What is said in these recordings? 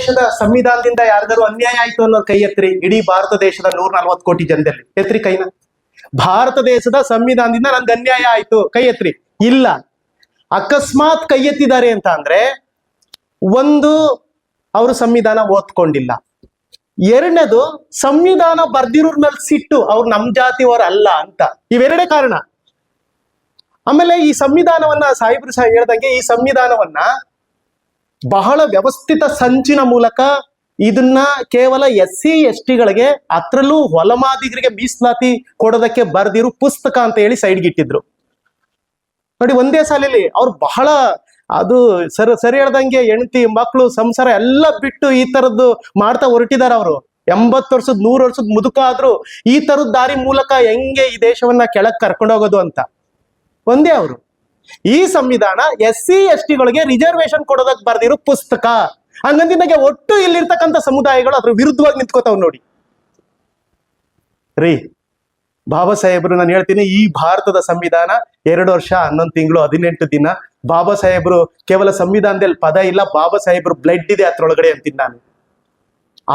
ದೇಶದ ಸಂವಿಧಾನದಿಂದ ಯಾರಿಗಾರು ಅನ್ಯಾಯ ಆಯ್ತು ಅನ್ನೋದು ಕೈ ಎತ್ರಿ. ಇಡೀ ಭಾರತ ದೇಶದ 140 ಕೋಟಿ ಜನದಲ್ಲಿ ಎತ್ರಿ ಕೈನ. ಭಾರತ ದೇಶದ ಸಂವಿಧಾನದಿಂದ ನನ್ಗೆ ಅನ್ಯಾಯ ಆಯ್ತು ಕೈ ಎತ್ರಿ. ಇಲ್ಲ. ಅಕಸ್ಮಾತ್ ಕೈ ಎತ್ತಿದ್ದಾರೆ ಅಂತ ಅಂದ್ರೆ ಒಂದು, ಅವರು ಸಂವಿಧಾನ ಓದ್ಕೊಂಡಿಲ್ಲ. ಎರಡನೇದು, ಸಂವಿಧಾನ ಬರ್ದಿರೋರ್ ಮೇಲೆ ಸಿಟ್ಟು, ಅವ್ರು ನಮ್ ಜಾತಿಯವರು ಅಲ್ಲ ಅಂತ. ಇವೆರಡೇ ಕಾರಣ. ಆಮೇಲೆ ಈ ಸಂವಿಧಾನವನ್ನ ಸಾಹೇಬ್ರು ಸಹ ಹೇಳ್ದಂಗೆ ಈ ಸಂವಿಧಾನವನ್ನ ಬಹಳ ವ್ಯವಸ್ಥಿತ ಸಂಚಿನ ಮೂಲಕ ಇದನ್ನ ಕೇವಲ SC/ST ಗಳಿಗೆ, ಅದ್ರಲ್ಲೂ ಹೊಲಮಾದಿಗರಿಗೆ ಮೀಸಲಾತಿ ಕೊಡೋದಕ್ಕೆ ಬರ್ದಿರು ಪುಸ್ತಕ ಅಂತ ಹೇಳಿ ಸೈಡ್ಗೆ ಇಟ್ಟಿದ್ರು ನೋಡಿ. ಒಂದೇ ಸಾಲಿಲಿ ಅವ್ರು ಬಹಳ ಅದು ಸರಿ ಹೇಳ್ದಂಗೆ ಹೆಂಡತಿ ಮಕ್ಕಳು ಸಂಸಾರ ಎಲ್ಲ ಬಿಟ್ಟು ಈ ತರದ್ದು ಮಾಡ್ತಾ ಹೊರಟಿದಾರ. ಅವರು 80 ವರ್ಷದ 100 ವರ್ಷದ ಮುದುಕ ಆದ್ರೂ ಈ ತರದ ದಾರಿ ಮೂಲಕ ಹೆಂಗೆ ಈ ದೇಶವನ್ನ ಕೆಳಗ್ ಕರ್ಕೊಂಡೋಗೋದು ಅಂತ ಒಂದೇ ಅವರು. ಈ ಸಂವಿಧಾನ SC/ST ಗಳಿಗೆ ರಿಸರ್ವೇಶನ್ ಕೊಡೋದಕ್ ಬರ್ದಿರೋ ಪುಸ್ತಕ. ಹಂಗಂದಿನಾಗೆ ಒಟ್ಟು ಇಲ್ಲಿರ್ತಕ್ಕಂಥ ಸಮುದಾಯಗಳು ಅದ್ರ ವಿರುದ್ಧವಾಗಿ ನಿಂತ್ಕೋತಾವ್ ನೋಡಿ ರೀ. ಬಾಬಾ ಸಾಹೇಬ್ರು ನಾನು ಹೇಳ್ತೀನಿ, ಈ ಭಾರತದ ಸಂವಿಧಾನ 2 ವರ್ಷ 11 ತಿಂಗಳು 18 ದಿನ. ಬಾಬಾ ಸಾಹೇಬ್ರು ಕೇವಲ ಸಂವಿಧಾನದಲ್ಲಿ ಪದ ಇಲ್ಲ, ಬಾಬಾ ಸಾಹೇಬ್ರು ಬ್ಲಡ್ ಇದೆ ಅದ್ರೊಳಗಡೆ ಅಂತೀನಿ ನಾನು.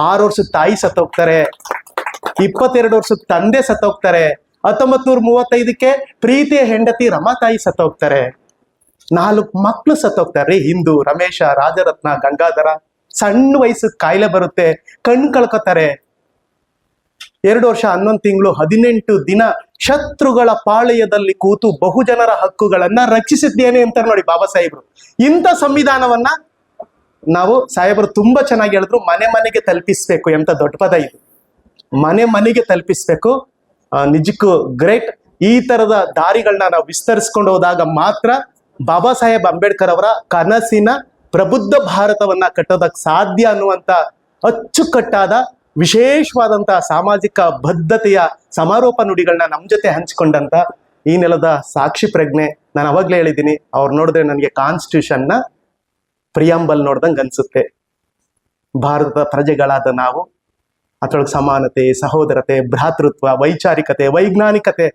6 ವರ್ಷದ ತಾಯಿ ಸತ್ತೋಗ್ತಾರೆ, 22 ವರ್ಷದ ತಂದೆ ಸತ್ತೋಗ್ತಾರೆ, 1935ಕ್ಕೆ ಪ್ರೀತಿಯ ಹೆಂಡತಿ ರಮಾತಾಯಿ ಸತ್ತೋಗ್ತಾರೆ, 4 ಮಕ್ಳು ಸತ್ತೋಗ್ತಾರೆ. ಹಿಂದೂ, ರಮೇಶ, ರಾಜರತ್ನ, ಗಂಗಾಧರ. ಸಣ್ಣ ವಯಸ್ಸು ಕಾಯಿಲೆ ಬರುತ್ತೆ, ಕಣ್ ಕಳ್ಕೊತಾರೆ. 2 ವರ್ಷ 11 ತಿಂಗಳು 18 ದಿನ ಶತ್ರುಗಳ ಪಾಳೆಯದಲ್ಲಿ ಕೂತು ಬಹುಜನರ ಹಕ್ಕುಗಳನ್ನ ರಕ್ಷಿಸಿದ್ದೇನೆ ಅಂತ ನೋಡಿ ಬಾಬಾ ಸಾಹೇಬ್ರು. ಇಂಥ ಸಂವಿಧಾನವನ್ನ ನಾವು ಸಾಹೇಬರು ತುಂಬಾ ಚೆನ್ನಾಗಿ ಹೇಳಿದ್ರು, ಮನೆ ಮನೆಗೆ ತಲುಪಿಸ್ಬೇಕು. ಎಂತ ದೊಡ್ಡ ಪದ ಇದು, ಮನೆ ಮನೆಗೆ ತಲುಪಿಸ್ಬೇಕು. ನಿಜಕ್ಕೂ ಗ್ರೇಟ್. ಈ ತರದ ದಾರಿಗಳನ್ನ ನಾವು ವಿಸ್ತರಿಸ್ಕೊಂಡು ಹೋದಾಗ ಮಾತ್ರ ಬಾಬಾ ಸಾಹೇಬ್ ಅಂಬೇಡ್ಕರ್ ಅವರ ಕನಸಿನ ಪ್ರಬುದ್ಧ ಭಾರತವನ್ನ ಕಟ್ಟೋದಕ್ಕೆ ಸಾಧ್ಯ ಅನ್ನುವಂತ ಅಚ್ಚುಕಟ್ಟಾದ ವಿಶೇಷವಾದಂತಹ ಸಾಮಾಜಿಕ ಬದ್ಧತೆಯ ಸಮಾರೋಪ ನುಡಿಗಳನ್ನ ನಮ್ ಜೊತೆ ಹಂಚಿಕೊಂಡಂತ ಈ ನೆಲದ ಸಾಕ್ಷಿ ಪ್ರಜ್ಞೆ. ನಾನು ಅವಾಗ್ಲೇ ಹೇಳಿದ್ದೀನಿ, ಅವ್ರು ನೋಡಿದ್ರೆ ನನಗೆ ಕಾನ್ಸ್ಟಿಟ್ಯೂಷನ್ ನ ಪ್ರಿಯಾಂಬಲ್ ನೋಡ್ದಂಗೆ ಅನ್ಸುತ್ತೆ. ಭಾರತದ ಪ್ರಜೆಗಳಾದ ನಾವು ಅದ್ರೊಳಗೆ ಸಮಾನತೆ, ಸಹೋದರತೆ, ಭ್ರಾತೃತ್ವ, ವೈಚಾರಿಕತೆ, ವೈಜ್ಞಾನಿಕತೆ,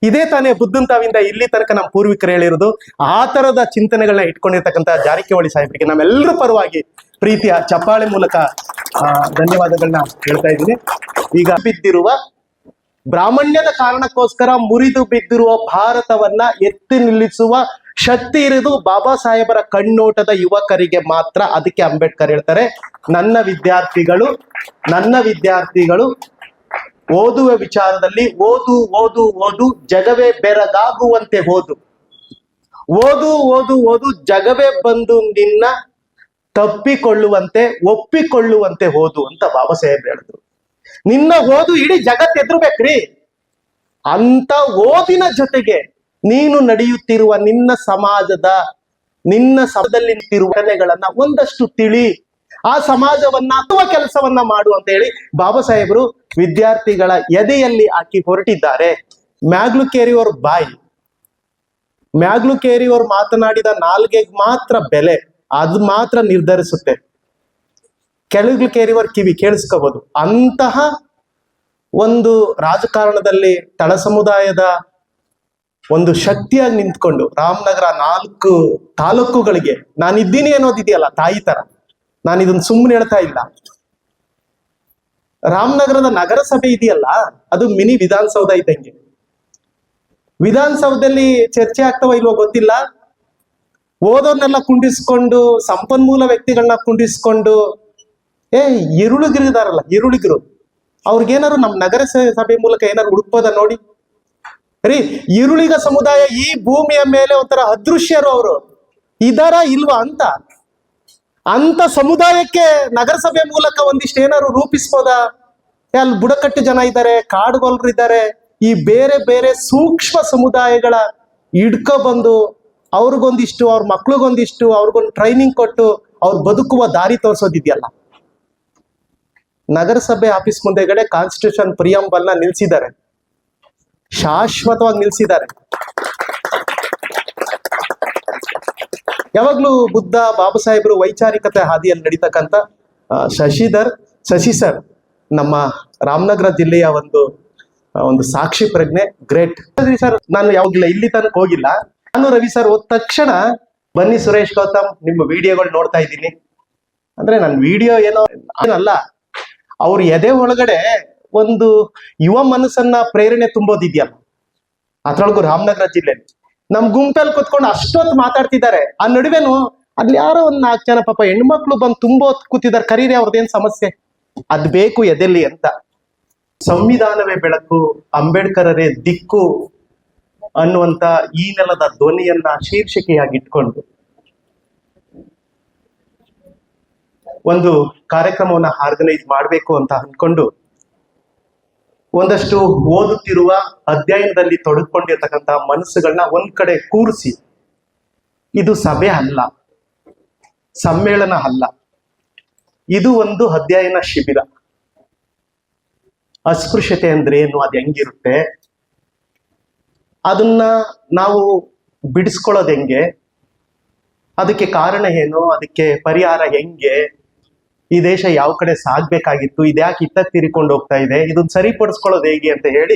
ಇದೇ ತಾನೇ ಬುದ್ಧನ್ ತಾವಿಂದ ಇಲ್ಲಿ ತನಕ ನಮ್ಮ ಪೂರ್ವಿಕರು ಹೇಳಿರೋದು. ಆ ತರದ ಚಿಂತನೆಗಳನ್ನ ಇಟ್ಕೊಂಡಿರ್ತಕ್ಕಂಥ ಜಾರಕಿಹೊಳಿ ಸಾಹೇಬರಿಗೆ ನಮ್ಮೆಲ್ಲರ ಪರವಾಗಿ ಪ್ರೀತಿಯ ಚಪ್ಪಾಳೆ ಮೂಲಕ ಧನ್ಯವಾದಗಳನ್ನ ಹೇಳ್ತಾ ಇದ್ದೀನಿ. ಈಗ ಬಿದ್ದಿರುವ ಬ್ರಾಹ್ಮಣ್ಯದ ಕಾರಣಕ್ಕೋಸ್ಕರ ಮುರಿದು ಬಿದ್ದಿರುವ ಭಾರತವನ್ನ ಎತ್ತಿ ನಿಲ್ಲಿಸುವ ಶಕ್ತಿ ಇರುವುದು ಬಾಬಾ ಸಾಹೇಬರ ಕಣ್ಣೋಟದ ಯುವಕರಿಗೆ ಮಾತ್ರ. ಅದಕ್ಕೆ ಅಂಬೇಡ್ಕರ್ ಹೇಳ್ತಾರೆ, ನನ್ನ ವಿದ್ಯಾರ್ಥಿಗಳು ಓದುವ ವಿಚಾರದಲ್ಲಿ ಓದು ಓದು ಓದು ಜಗವೇ ಬೆರಗಾಗುವಂತೆ ಓದು, ಓದು ಓದು ಓದು ಜಗವೇ ಬಂದು ನಿನ್ನ ತಪ್ಪಿಕೊಳ್ಳುವಂತೆ ಒಪ್ಪಿಕೊಳ್ಳುವಂತೆ ಓದು ಅಂತ ಬಾಬಾ ಸಾಹೇಬ್ ಹೇಳಿದ್ರು. ನಿನ್ನ ಓದು ಇಡೀ ಜಗತ್ ಎದುರ್ಬೇಕ್ರಿ. ಅಂತ ಓದಿನ ಜೊತೆಗೆ ನೀನು ನಡೆಯುತ್ತಿರುವ ನಿನ್ನ ಸಮಾಜದಲ್ಲಿ ನಿಂತಿರುವ ಘಟನೆಗಳನ್ನ ಒಂದಷ್ಟು ತಿಳಿ, ಆ ಸಮಾಜವನ್ನ ಅಥವಾ ಕೆಲಸವನ್ನ ಮಾಡು ಅಂತ ಹೇಳಿ ಬಾಬಾ ಸಾಹೇಬರು ವಿದ್ಯಾರ್ಥಿಗಳ ಎದೆಯಲ್ಲಿ ಹಾಕಿ ಹೊರಟಿದ್ದಾರೆ. ಮ್ಯಾಗ್ಲುಕೇರಿಯವ್ರ ಬಾಯಿ, ಮ್ಯಾಗ್ಲುಕೇರಿಯವ್ರು ಮಾತನಾಡಿದ ನಾಲ್ಗೆಗೆ ಮಾತ್ರ ಬೆಲೆ, ಅದು ಮಾತ್ರ ನಿರ್ಧರಿಸುತ್ತೆ. ಕೆಳಗ್ಲುಕೇರಿಯವ್ರ ಕಿವಿ ಕೇಳಿಸ್ಕೋಬಹುದು. ಅಂತಹ ಒಂದು ರಾಜಕಾರಣದಲ್ಲಿ ತಳ ಸಮುದಾಯದ ಒಂದು ಶಕ್ತಿಯಾಗಿ ನಿಂತ್ಕೊಂಡು ರಾಮನಗರ 4 ತಾಲೂಕುಗಳಿಗೆ ನಾನಿದ್ದೀನಿ ಅನ್ನೋದಿದೆಯಲ್ಲ ತಾಯಿ ತರ, ನಾನು ಇದನ್ನ ಸುಮ್ಮನೆ ಹೇಳ್ತಾ ಇಲ್ಲ. ರಾಮನಗರದ ನಗರಸಭೆ ಇದೆಯಲ್ಲ, ಅದು ಮಿನಿ ವಿಧಾನಸೌಧ ಇದ್ದಂಗೆ. ವಿಧಾನಸೌಧದಲ್ಲಿ ಚರ್ಚೆ ಆಗ್ತಾವ ಇಲ್ವೋ ಗೊತ್ತಿಲ್ಲ. ಓದೋರ್ನೆಲ್ಲ ಕುಂಡಿಸ್ಕೊಂಡು, ಸಂಪನ್ಮೂಲ ವ್ಯಕ್ತಿಗಳನ್ನ ಕುಂಡಿಸ್ಕೊಂಡು, ಇರುಳಿಗಿರಿದಾರಲ್ಲ ಇರುಳಿಗರು, ಅವ್ರಿಗೇನಾರು ನಮ್ ನಗರ ಸಭೆ ಮೂಲಕ ಏನಾರು ಹುಡುಕ್ಬೋದ ನೋಡಿ ರೀ. ಈರುಳಿಗ ಸಮುದಾಯ ಈ ಭೂಮಿಯ ಮೇಲೆ ಒಂಥರ ಅದೃಶ್ಯರು, ಅವರು ಇದಾರ ಇಲ್ವಾ ಅಂತ ಸಮುದಾಯಕ್ಕೆ ನಗರಸಭೆ ಮೂಲಕ ಒಂದಿಷ್ಟು ಏನಾದ್ರು ರೂಪಿಸ್ಬೋದಾ? ಅಲ್ಲಿ ಬುಡಕಟ್ಟು ಜನ ಇದ್ದಾರೆ, ಕಾಡುಗೊಲ್ಲರು ಇದ್ದಾರೆ, ಈ ಬೇರೆ ಬೇರೆ ಸೂಕ್ಷ್ಮ ಸಮುದಾಯಗಳ ಹಿಡ್ಕೊ ಬಂದು ಅವ್ರಿಗೊಂದಿಷ್ಟು, ಅವ್ರ ಮಕ್ಳಿಗೊಂದಿಷ್ಟು, ಅವ್ರಿಗೊಂದು ಟ್ರೈನಿಂಗ್ ಕೊಟ್ಟು ಅವ್ರು ಬದುಕುವ ದಾರಿ ತೋರಿಸೋದಿದೆಯಲ್ಲ. ನಗರಸಭೆ ಆಫೀಸ್ ಮುಂದೆಗಡೆ ಕಾನ್ಸ್ಟಿಟ್ಯೂಷನ್ ಪ್ರಿಯಾಂಬಲ್ನ ನಿಲ್ಸಿದ್ದಾರೆ, ಶಾಶ್ವತವಾಗಿ ನಿಲ್ಸಿದ್ದಾರೆ. ಯಾವಾಗ್ಲೂ ಬುದ್ಧ ಬಾಬಾ ಸಾಹೇಬರು ವೈಚಾರಿಕತೆ ಹಾದಿಯಲ್ಲಿ ನಡೀತಕ್ಕಂಥ ಶಶಿ ಸರ್ ನಮ್ಮ ರಾಮನಗರ ಜಿಲ್ಲೆಯ ಒಂದು ಸಾಕ್ಷಿ ಪ್ರಜ್ಞೆ. Great sir. ನಾನು ಯಾವಾಗಲಿಲ್ಲ, ಇಲ್ಲಿ ತನಕ ಹೋಗಿಲ್ಲ. ನಾನು ರವಿ ಸರ್ ಹೋದ ತಕ್ಷಣ ಬನ್ನಿ ಸುರೇಶ್ ಗೌತಮ್, ನಿಮ್ಮ ವಿಡಿಯೋಗಳು ನೋಡ್ತಾ ಇದ್ದೀನಿ, ಅಂದ್ರೆ ನನ್ನ ವಿಡಿಯೋ ಏನೋ ಏನಲ್ಲ, ಅವ್ರ ಎದೆ ಒಳಗಡೆ ಒಂದು ಯುವ ಮನಸ್ಸನ್ನ ಪ್ರೇರಣೆ ತುಂಬೋದಿದ್ಯಲ್ಲ. ಅದ್ರೊಳಗು ರಾಮನಗರ ಜಿಲ್ಲೆಯಲ್ಲಿ ನಮ್ ಗುಂಪಲ್ಲಿ ಕುತ್ಕೊಂಡು ಅಷ್ಟೊತ್ತು ಮಾತಾಡ್ತಿದ್ದಾರೆ. ಆ ನಡುವೆನು ಅಲ್ಲಿ ಯಾರೋ ಒಂದ್ 4 ಜನ ಪಾಪ ಹೆಣ್ಮಕ್ಳು ಬಂದು ತುಂಬಾ ಹೊತ್ತು ಕೂತಿದ್ದಾರೆ, ಕರೀರಿ ಅವ್ರದ್ದೇನ್ ಸಮಸ್ಯೆ, ಅದ್ ಬೇಕು ಎದೆಲ್ಲಿ ಅಂತ. ಸಂವಿಧಾನವೇ ಬೆಳಕು, ಅಂಬೇಡ್ಕರರೇ ದಿಕ್ಕು ಅನ್ನುವಂತ ಈ ನೆಲದ ಧ್ವನಿಯನ್ನ ಶೀರ್ಷಿಕೆಯಾಗಿ ಇಟ್ಕೊಂಡು ಒಂದು ಕಾರ್ಯಕ್ರಮವನ್ನ ಆರ್ಗನೈಸ್ ಮಾಡಬೇಕು ಅಂತ ಅನ್ಕೊಂಡು ಒಂದಷ್ಟು ಓದುತ್ತಿರುವ, ಅಧ್ಯಯನದಲ್ಲಿ ತೊಡಗಿಕೊಂಡಿರ್ತಕ್ಕಂಥ ಮನಸ್ಸುಗಳನ್ನ ಒಂದ್ ಕಡೆ ಕೂರಿಸಿ, ಇದು ಸಭೆ ಅಲ್ಲ, ಸಮ್ಮೇಳನ ಅಲ್ಲ, ಇದು ಒಂದು ಅಧ್ಯಯನ ಶಿಬಿರ. ಅಸ್ಪೃಶ್ಯತೆ ಅಂದ್ರೆ ಏನು, ಅದು ಹೆಂಗಿರುತ್ತೆ, ಅದನ್ನ ನಾವು ಬಿಡಿಸ್ಕೊಳ್ಳೋದು ಹೆಂಗೆ, ಅದಕ್ಕೆ ಕಾರಣ ಏನು, ಅದಕ್ಕೆ ಪರಿಹಾರ ಹೆಂಗೆ, ಈ ದೇಶ ಯಾವ ಕಡೆ ಸಾಗ್ಬೇಕಾಗಿತ್ತು, ಇದ್ಯಾಕೆ ಇತ್ತ ತಿರ್ಕೊಂಡು ಹೋಗ್ತಾ ಇದೆ, ಇದನ್ನ ಸರಿಪಡಿಸ್ಕೊಳ್ಳೋದು ಹೇಗೆ ಅಂತ ಹೇಳಿ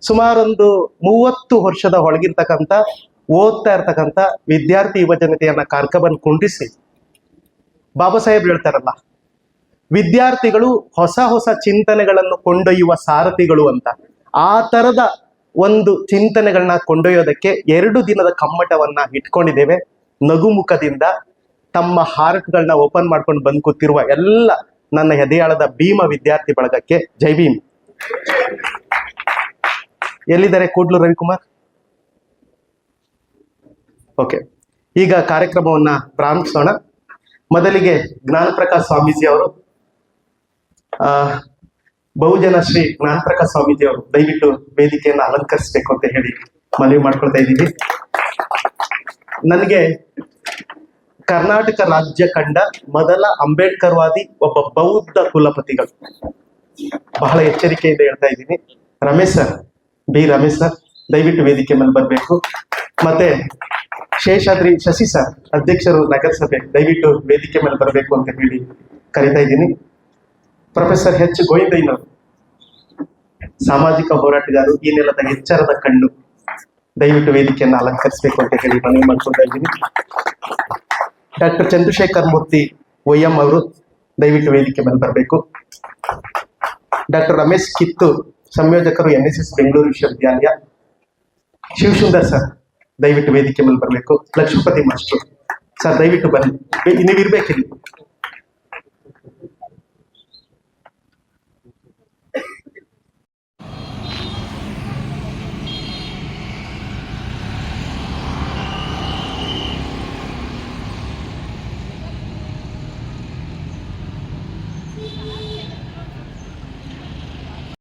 ಸುಮಾರೊಂದು 30 ವರ್ಷದ ಒಳಗಿರ್ತಕ್ಕಂಥ ಓದ್ತಾ ಇರ್ತಕ್ಕಂಥ ವಿದ್ಯಾರ್ಥಿ ಯುವ ಜನತೆಯನ್ನ ಕಾರ್ಕಬಂದ್ ಕುಂಡಿಸಿ, ಬಾಬಾ ಸಾಹೇಬ್ ಹೇಳ್ತಾರಲ್ಲ, ವಿದ್ಯಾರ್ಥಿಗಳು ಹೊಸ ಹೊಸ ಚಿಂತನೆಗಳನ್ನು ಕೊಂಡೊಯ್ಯುವ ಸಾರಥಿಗಳು ಅಂತ. ಆ ತರದ ಒಂದು ಚಿಂತನೆಗಳನ್ನ ಕೊಂಡೊಯ್ಯೋದಕ್ಕೆ 2 ದಿನದ ಕಮ್ಮಟವನ್ನ ಇಟ್ಕೊಂಡಿದ್ದೇವೆ. ನಗುಮುಖದಿಂದ ತಮ್ಮ ಹಾರ್ಟ್ಗಳನ್ನ ಓಪನ್ ಮಾಡ್ಕೊಂಡು ಬಂದು ಕೂತಿರುವ ಎಲ್ಲ ನನ್ನ ಎದೆಯಾಳದ ಭೀಮ ವಿದ್ಯಾರ್ಥಿ ಬಳಗಕ್ಕೆ ಜೈ ಭೀಮ್. ಎಲ್ಲಿದ್ದಾರೆ ಕೂಡ್ಲು ರವಿಕುಮಾರ್? ಓಕೆ, ಈಗ ಕಾರ್ಯಕ್ರಮವನ್ನ ಪ್ರಾರಂಭಿಸೋಣ. ಮೊದಲಿಗೆ ಜ್ಞಾನಪ್ರಕಾಶ್ ಸ್ವಾಮೀಜಿ ಅವರು, ಬಹುಜನ ಶ್ರೀ ಜ್ಞಾನಪ್ರಕಾಶ್ ಸ್ವಾಮೀಜಿ ಅವರು ದಯವಿಟ್ಟು ವೇದಿಕೆಯನ್ನು ಅಲಂಕರಿಸಬೇಕು ಅಂತ ಹೇಳಿ ಮನವಿ ಮಾಡ್ಕೊಳ್ತಾ ಇದ್ದೀವಿ. ನನಗೆ ಕರ್ನಾಟಕ ರಾಜ್ಯ ಕಂಡ ಮೊದಲ ಅಂಬೇಡ್ಕರ್ವಾದಿ ಒಬ್ಬ ಬೌದ್ಧ ಕುಲಪತಿಗಳು, ಬಹಳ ಎಚ್ಚರಿಕೆಯಿಂದ ಹೇಳ್ತಾ ಇದ್ದೀನಿ. Ramesh sir, B Ramesh sir ದಯವಿಟ್ಟು ವೇದಿಕೆ ಮೇಲೆ ಬರಬೇಕು. ಮತ್ತೆ ಶೇಷಾದ್ರಿ ಶಶಿ ಸರ್, ಅಧ್ಯಕ್ಷರು ನಗರಸಭೆ, ದಯವಿಟ್ಟು ವೇದಿಕೆ ಮೇಲೆ ಬರಬೇಕು ಅಂತ ಹೇಳಿ ಕರಿತಾ ಇದ್ದೀನಿ. ಪ್ರೊಫೆಸರ್ ಎಚ್ ಗೋವಿಂದಯ್ಯನವರು, ಸಾಮಾಜಿಕ ಹೋರಾಟಗಾರರು, ಈ ನೆಲದ ಎಚ್ಚರದ ಕಣ್ಣು, ದಯವಿಟ್ಟು ವೇದಿಕೆಯನ್ನು ಅಲಂಕರಿಸಬೇಕು ಅಂತ ಹೇಳಿ ಮನವಿ ಮಾಡ್ಕೊಳ್ತಾ ಇದ್ದೀನಿ. ಡಾಕ್ಟರ್ ಚಂದ್ರಶೇಖರ್ ಮೂರ್ತಿ ಒಯ್ಯಂ ಅವರು, ದಯವಿಟ್ಟು ವೇದಿಕೆ ಮೇಲೆ ಬರಬೇಕು. ಡಾಕ್ಟರ್ ರಮೇಶ್ ಕಿತ್ತು, ಸಂಯೋಜಕರು NSS ಬೆಂಗಳೂರು ವಿಶ್ವವಿದ್ಯಾಲಯ. ಶಿವಸುಂದರ್ ಸರ್, ದಯವಿಟ್ಟು ವೇದಿಕೆ ಮೇಲೆ ಬರಬೇಕು. ಲಕ್ಷ್ಮೀಪತಿ ಮಾಸ್ಟರ್ ಸರ್, ದಯವಿಟ್ಟು ಬನ್ನಿ, ನೀವಿರ್ಬೇಕಿಲ್ಲಿ.